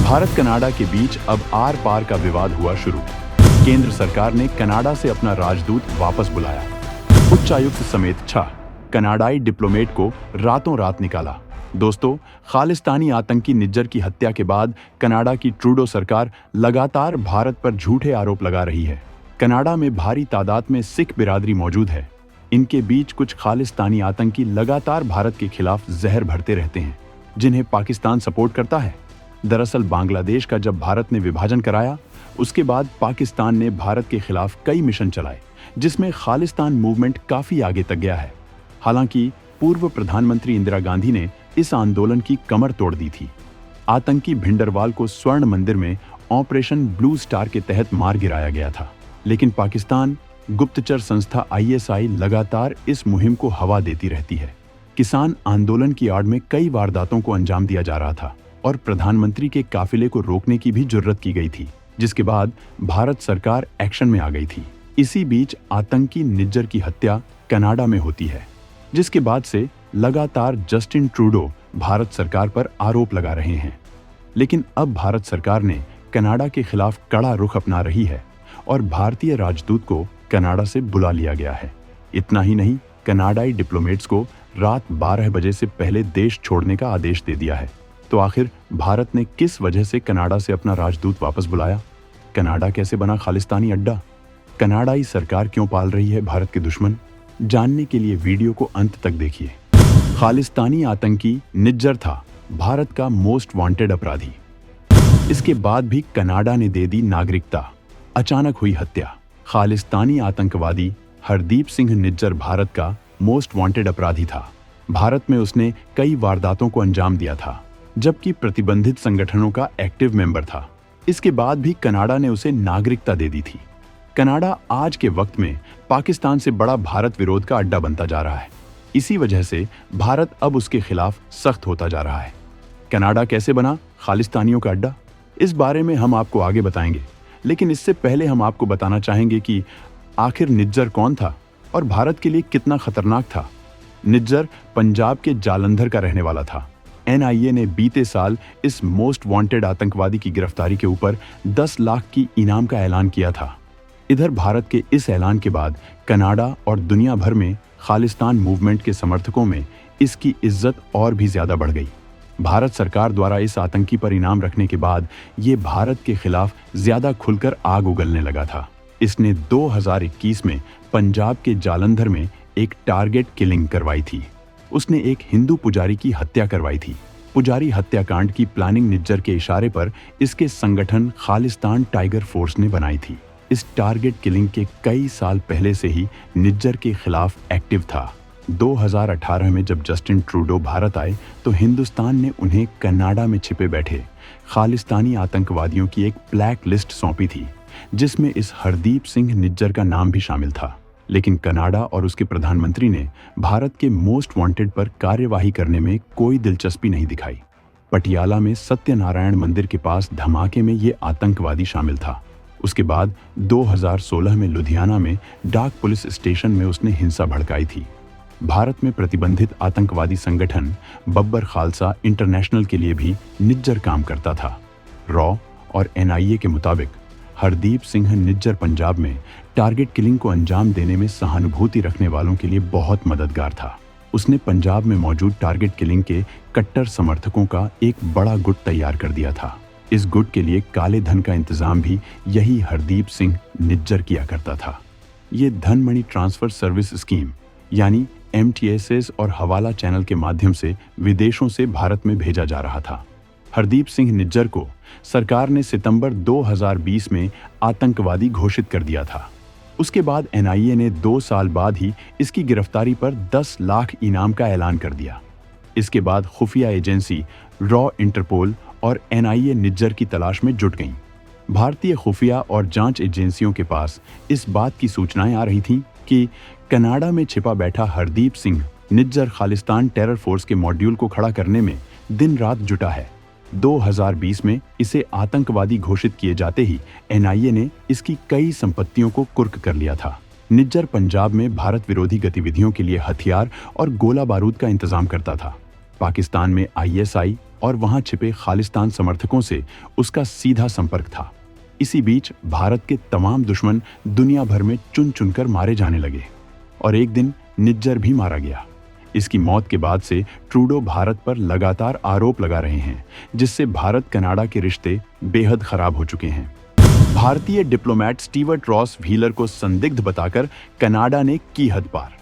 Bharat Canada के बीच अब are पार का विवाद हुआ शुरू। केंद्र सरकार ने कनाडा से अपना राजदूत वापस बुलाया। उच्चायुक्त समेत 6 कनाडाई डिप्लोमेट को रातों रात निकाला। दोस्तों, खालिस्तानी आतंकी निज्जर की हत्या के बाद कनाडा की ट्रूडो सरकार लगातार भारत पर झूठे आरोप लगा रही है। कनाडा में भारी तादाद में सिख बिरादरी मौजूद है। इनके बीच कुछ खालिस्तानी आतंकी लगातार भारत के खिलाफ जहर भरते रहते हैं, जिन्हें पाकिस्तान सपोर्ट करता है। दरअसल बांग्लादेश का जब भारत ने विभाजन कराया, उसके बाद पाकिस्तान ने भारत के खिलाफ कई मिशन चलाए, जिसमें खालिस्तान मूवमेंट काफी आगे तक गया है। हालांकि पूर्व प्रधानमंत्री इंदिरा गांधी ने इस आंदोलन की कमर तोड़ दी थी। आतंकी भिंडरवाल को स्वर्ण मंदिर में ऑपरेशन ब्लू स्टार के तहत मार गिराया गया था, लेकिन पाकिस्तान गुप्तचर संस्था ISI लगातार इस मुहिम को हवा देती रहती है। किसान आंदोलन की आड़ में कई वारदातों को अंजाम दिया जा रहा था और प्रधानमंत्री के काफिले को रोकने की भी जुर्रत की गई थी, जिसके बाद भारत सरकार एक्शन में आ गई थी। इसी बीच आतंकी निज्जर की हत्या कनाडा में होती है, जिसके बाद से लगातार जस्टिन ट्रूडो भारत सरकार पर आरोप लगा रहे हैं। लेकिन अब भारत सरकार ने कनाडा के खिलाफ कड़ा रुख अपना रही है और भारतीय राजदूत को कनाडा से बुला लिया गया है। इतना ही नहीं, कनाडाई डिप्लोमेट्स को रात 12 बजे से पहले देश छोड़ने का आदेश दे दिया है। तो आखिर भारत ने किस वजह से कनाडा से अपना राजदूत वापस बुलाया? कनाडा कैसे बना खालिस्तानी अड्डा? कनाडाई सरकार क्यों पाल रही है भारत के दुश्मन? जानने के लिए वीडियो को अंत तक देखिए। खालिस्तानी आतंकी निज्जर था भारत का मोस्ट वांटेड अपराधी। इसके बाद भी कनाडा ने दे दी नागरिकता। अचानक हुई हत्या। खालिस्तानी आतंकवादी हरदीप सिंह निज्जर भारत का मोस्ट वांटेड अपराधी था। भारत में उसने कई वारदातों को अंजाम दिया था, जबकि प्रतिबंधित संगठनों का एक्टिव मेंबर था। इसके बाद भी कनाडा ने उसे नागरिकता दे दी थी। कनाडा आज के वक्त में पाकिस्तान से बड़ा भारत विरोध का अड्डा बनता जा रहा है। इसी वजह से भारत अब उसके खिलाफ सख्त होता जा रहा है। कनाडा कैसे बना खालिस्तानियों का अड्डा? इस बारे में हम आपको आगे बताएंगे, लेकिन इससे पहले हम आपको बताना चाहेंगे कि आखिर निज्जर कौन था और भारत के लिए कितना खतरनाक था। निज्जर पंजाब के जालंधर का रहने वाला था। NIA ने बीते साल इस मोस्ट वांटेड आतंकवादी की गिरफ्तारी के ऊपर 10 लाख की इनाम का ऐलान किया था। इधर भारत के इस ऐलान के बाद कनाडा और दुनिया भर में खालिस्तान मूवमेंट के समर्थकों में इसकी इज्जत और भी ज्यादा बढ़ गई। भारत सरकार द्वारा इस आतंकी पर इनाम रखने के बाद ये भारत के खिलाफ ज्यादा खुलकर आग उगलने लगा था। इसने 2021 में पंजाब के जालंधर में एक टारगेट किलिंग करवाई थी। उसने एक हिंदू पुजारी की हत्या करवाई थी। पुजारी हत्याकांड की प्लानिंग निज्जर के इशारे पर इसके संगठन खालिस्तान टाइगर फोर्स ने बनाई थी। इस टारगेट किलिंग के कई साल पहले से ही निज्जर के खिलाफ एक्टिव था। 2018 में जब जस्टिन ट्रूडो भारत आए तो हिंदुस्तान ने उन्हें कनाडा में छिपे बैठे खालिस्तानी आतंकवादियों की एक ब्लैक लिस्ट सौंपी थी, जिसमें इस हरदीप सिंह निज्जर का नाम भी शामिल था। लेकिन कनाडा और उसके प्रधानमंत्री ने भारत के मोस्ट वांटेड पर कार्यवाही करने में कोई दिलचस्पी नहीं दिखाई। पटियाला में सत्यनारायण मंदिर के पास धमाके में ये आतंकवादी शामिल था। उसके बाद 2016 में लुधियाना में डाक पुलिस स्टेशन में उसने हिंसा भड़काई थी। भारत में प्रतिबंधित आतंकवादी संगठन बब्बर खालसा इंटरनेशनल के लिए भी निज्जर काम करता था। रॉ और NIA के मुताबिक हरदीप सिंह निज्जर पंजाब में टारगेट किलिंग को अंजाम देने में सहानुभूति रखने वालों के लिए बहुत मददगार था। उसने पंजाब में मौजूद टारगेट किलिंग के कट्टर समर्थकों का एक बड़ा गुट तैयार कर दिया था। इस गुट के लिए काले धन का इंतजाम भी यही हरदीप सिंह निज्जर किया करता था। ये धन मनी ट्रांसफर सर्विस स्कीम यानी MTSS और हवाला चैनल के माध्यम से विदेशों से भारत में भेजा जा रहा था। हरदीप सिंह निज्जर को सरकार ने सितंबर 2020 में आतंकवादी घोषित कर दिया था। उसके बाद NIA ने 2 साल बाद ही इसकी गिरफ्तारी पर 10 लाख इनाम का ऐलान कर दिया। इसके बाद खुफिया एजेंसी रॉ, इंटरपोल और NIA निज्जर की तलाश में जुट गईं। भारतीय खुफिया और जांच एजेंसियों के पास इस बात की सूचनाएं आ रही थीं कि कनाडा में छिपा बैठा हरदीप सिंह निज्जर खालिस्तान टेरर फोर्स के मॉड्यूल को खड़ा करने में दिन रात जुटा है। 2020 में इसे आतंकवादी घोषित किए जाते ही NIA ने इसकी कई संपत्तियों को कुर्क कर लिया था। निज्जर पंजाब में भारत विरोधी गतिविधियों के लिए हथियार और गोला बारूद का इंतजाम करता था। पाकिस्तान में ISI और वहां छिपे खालिस्तान समर्थकों से उसका सीधा संपर्क था। इसी बीच भारत के तमाम दुश्मन दुनिया भर में चुन चुनकर मारे जाने लगे और एक दिन निज्जर भी मारा गया। इसकी मौत के बाद से ट्रूडो भारत पर लगातार आरोप लगा रहे हैं, जिससे भारत कनाडा के रिश्ते बेहद खराब हो चुके हैं। भारतीय डिप्लोमेट स्टीवर्ट रॉस व्हीलर को संदिग्ध बताकर कनाडा ने की हद पार।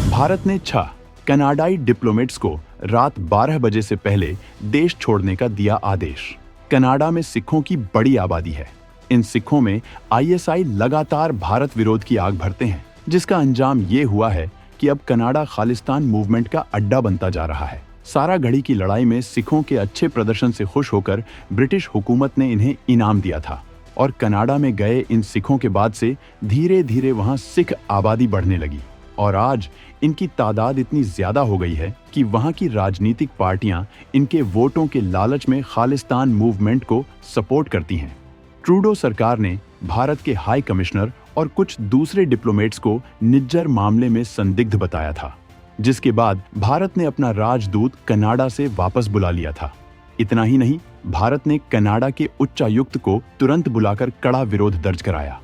भारत ने 6 कनाडाई डिप्लोमेट्स को रात 12 बजे से पहले देश छोड़ने का दिया आदेश। कनाडा में सिखों की बड़ी आबादी है। इन सिखों में आईएसआई लगातार भारत विरोध की आग भरते हैं, जिसका अंजाम ये हुआ है कि अब कनाडा खालिस्तान मूवमेंट का अड्डा बनता जा रहा है। साराघड़ी की लड़ाई में सिखों के अच्छे प्रदर्शन से खुश होकर ब्रिटिश हुकूमत ने इन्हें इनाम दिया था और कनाडा में गए इन सिखों के बाद से धीरे धीरे वहां सिख आबादी बढ़ने लगी और आज इनकी तादाद इतनी ज्यादा हो गई है कि वहां की राजनीतिक पार्टियां इनके वोटों के लालच में खालिस्तान मूवमेंट को सपोर्ट करती हैं। ट्रूडो सरकार ने भारत के हाई कमिश्नर और कुछ दूसरे डिप्लोमेट्स को निज्जर मामले में संदिग्ध बताया था, जिसके बाद भारत ने अपना राजदूत कनाडा से वापस बुला लिया था। इतना ही नहीं, भारत ने कनाडा के उच्चायुक्त को तुरंत बुलाकर कड़ा विरोध दर्ज कराया।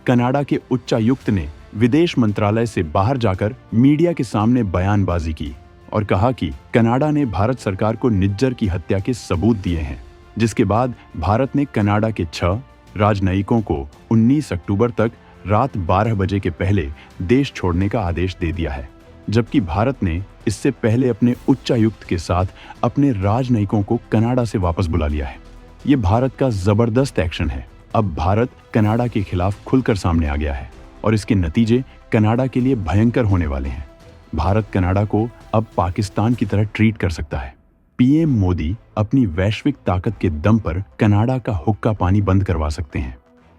कनाडा के उच्चायुक्त ने विदेश मंत्रालय से बाहर जाकर मीडिया के सामने बयानबाजी की और कहा कि कनाडा ने भारत सरकार को निज्जर की हत्या के सबूत दिए हैं, जिसके बाद भारत ने कनाडा के 6 राजनयिकों को 19 अक्टूबर तक रात 12 बजे के पहले देश छोड़ने का आदेश दे दिया है, जबकि भारत ने इससे पहले अपने उच्चायुक्त के साथ अपने राजनयिकों को कनाडा से वापस बुला लिया है। ये भारत का जबरदस्त एक्शन है। अब भारत कनाडा के खिलाफ खुलकर सामने आ गया है और इसके नतीजे कनाडा के लिए भयंकर होने वाले हैं। भारत कनाडा को अब पाकिस्तान की तरह ट्रीट कर सकता है। पीएम मोदी अपनी वैश्विक ताकत के दम पर कनाडा का हुक्का पानी बंद करवा सकते हैं।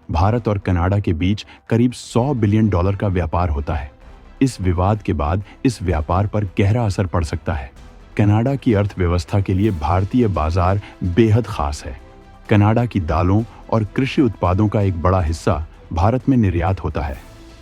भारत और कनाडा के बीच करीब $100 बिलियन का व्यापार होता है। इस विवाद के बाद इस व्यापार पर गहरा असर पड़ सकता है। कनाडा की अर्थव्यवस्था के लिए भारतीय बाजार बेहद खास है। कनाडा की दालों और कृषि उत्पादों का एक बड़ा हिस्सा भारत में निर्यात होता है।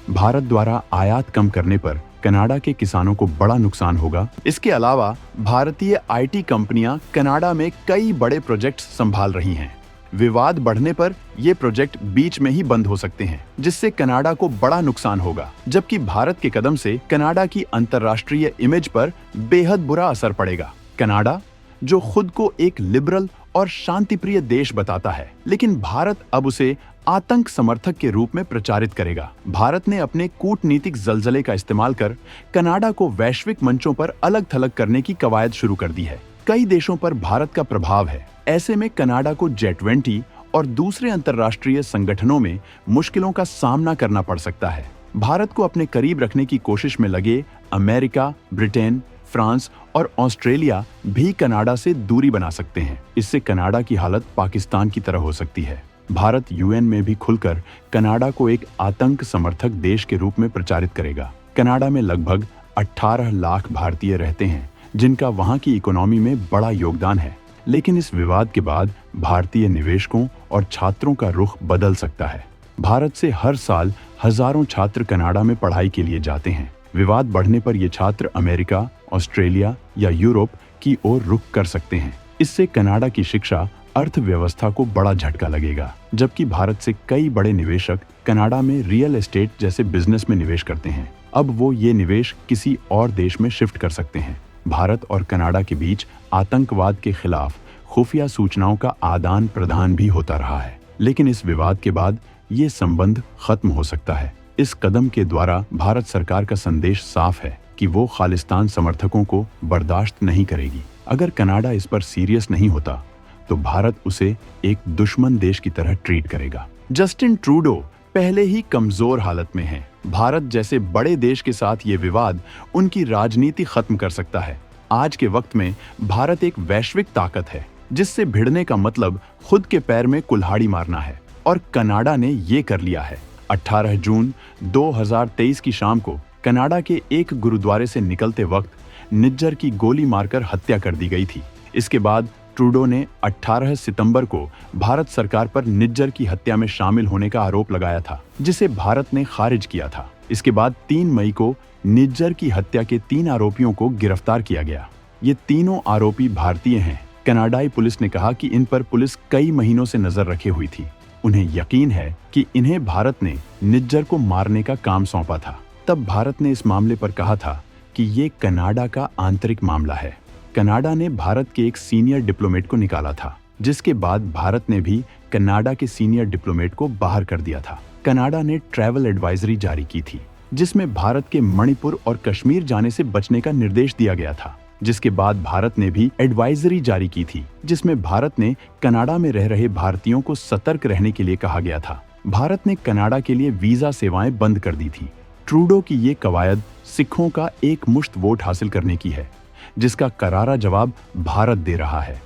भारत द्वारा आयात कम करने पर कनाडा के किसानों को बड़ा नुकसान होगा। इसके अलावा भारतीय आईटी कंपनियां कनाडा में कई बड़े प्रोजेक्ट संभाल रही हैं। विवाद बढ़ने पर ये प्रोजेक्ट बीच में ही बंद हो सकते हैं, जिससे कनाडा को बड़ा नुकसान होगा, जबकि भारत के कदम से कनाडा की अंतर्राष्ट्रीय इमेज पर बेहद बुरा असर पड़ेगा। कनाडा, जो खुद को एक लिबरल और शांतिप्रिय देश बताता है, लेकिन भारत अब उसे आतंक समर्थक के रूप में प्रचारित करेगा। भारत ने अपने कूटनीतिक जलजले का इस्तेमाल कर कनाडा को वैश्विक मंचों पर अलग थलग करने की कवायद शुरू कर दी है। कई देशों पर भारत का प्रभाव है। ऐसे में कनाडा को G20 और दूसरे अंतर्राष्ट्रीय संगठनों में मुश्किलों का सामना करना पड़ सकता है। भारत को अपने करीब रखने की कोशिश में लगे अमेरिका, ब्रिटेन, फ्रांस और ऑस्ट्रेलिया भी कनाडा से दूरी बना सकते हैं। इससे कनाडा की हालत पाकिस्तान की तरह हो सकती है। भारत यूएन में भी खुलकर कनाडा को एक आतंक समर्थक देश के रूप में प्रचारित करेगा। कनाडा में लगभग 18 लाख भारतीय रहते हैं, जिनका वहां की इकोनॉमी में बड़ा योगदान है। लेकिन इस विवाद के बाद भारतीय निवेशकों और छात्रों का रुख बदल सकता है। भारत से हर साल हजारों छात्र कनाडा में पढ़ाई के लिए जाते हैं। विवाद बढ़ने पर ये छात्र अमेरिका, ऑस्ट्रेलिया या यूरोप की ओर रुख कर सकते हैं। इससे कनाडा की शिक्षा अर्थव्यवस्था को बड़ा झटका लगेगा, जबकि भारत से कई बड़े निवेशक कनाडा में रियल एस्टेट जैसे बिजनेस में निवेश करते हैं। अब वो ये निवेश किसी और देश में शिफ्ट कर सकते हैं। भारत और कनाडा के बीच आतंकवाद के खिलाफ खुफिया सूचनाओं का आदान प्रदान भी होता रहा है, लेकिन इस विवाद के बाद ये संबंध खत्म हो सकता है। इस कदम के द्वारा भारत सरकार का संदेश साफ है कि वो खालिस्तान समर्थकों को बर्दाश्त नहीं करेगी। अगर कनाडा इस पर सीरियस नहीं होता तो भारत उसे एक दुश्मन देश की तरह ट्रीट करेगा। जस्टिन ट्रूडो पहले ही कमजोर हालत में हैं। भारत जैसे बड़े देश के साथ ये विवाद उनकी राजनीति खत्म कर सकता है। आज के वक्त में भारत एक वैश्विक ताकत है, जिससे भिड़ने का मतलब खुद के पैर में कुल्हाड़ी मारना है, और कनाडा ने ये कर लिया है। 18 जून 2023 की शाम को कनाडा के एक गुरुद्वारे से निकलते वक्त निज्जर की गोली मारकर हत्या कर दी गई थी। इसके बाद ट्रूडो ने 18 सितंबर को भारत सरकार पर निज्जर की हत्या में शामिल होने का आरोप लगाया था, जिसे भारत ने खारिज किया था। इसके बाद 3 मई को निज्जर की हत्या के 3 आरोपियों को गिरफ्तार किया गया। ये तीनों आरोपी भारतीय हैं। कनाडाई पुलिस ने कहा कि इन पर पुलिस कई महीनों से नजर रखे हुई थी। उन्हें यकीन है कि इन्हें भारत ने निज्जर को मारने का काम सौंपा था। तब भारत ने इस मामले पर कहा था कि ये कनाडा का आंतरिक मामला है। कनाडा ने भारत के एक सीनियर डिप्लोमेट को निकाला था, जिसके बाद भारत ने भी कनाडा के सीनियर डिप्लोमेट को बाहर कर दिया था। कनाडा ने ट्रैवल एडवाइजरी जारी की थी, जिसमें भारत के मणिपुर और कश्मीर जाने से बचने का निर्देश दिया गया था। जिसके बाद भारत ने भी एडवाइजरी जारी की थी, जिसमें भारत ने कनाडा में रह रहे भारतीयों को सतर्क रहने के लिए कहा गया था। भारत ने कनाडा के लिए वीजा सेवाएं बंद कर दी थी। ट्रूडो की ये कवायद सिखों का एक मुश्त वोट हासिल करने की है, जिसका करारा जवाब भारत दे रहा है,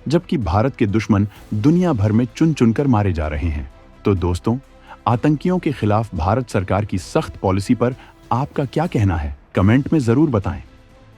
जबकि भारत के दुश्मन दुनिया भर में चुन चुनकर मारे जा रहे हैं। तो दोस्तों, आतंकियों के खिलाफ भारत सरकार की सख्त पॉलिसी पर आपका क्या कहना है? कमेंट में जरूर बताएं।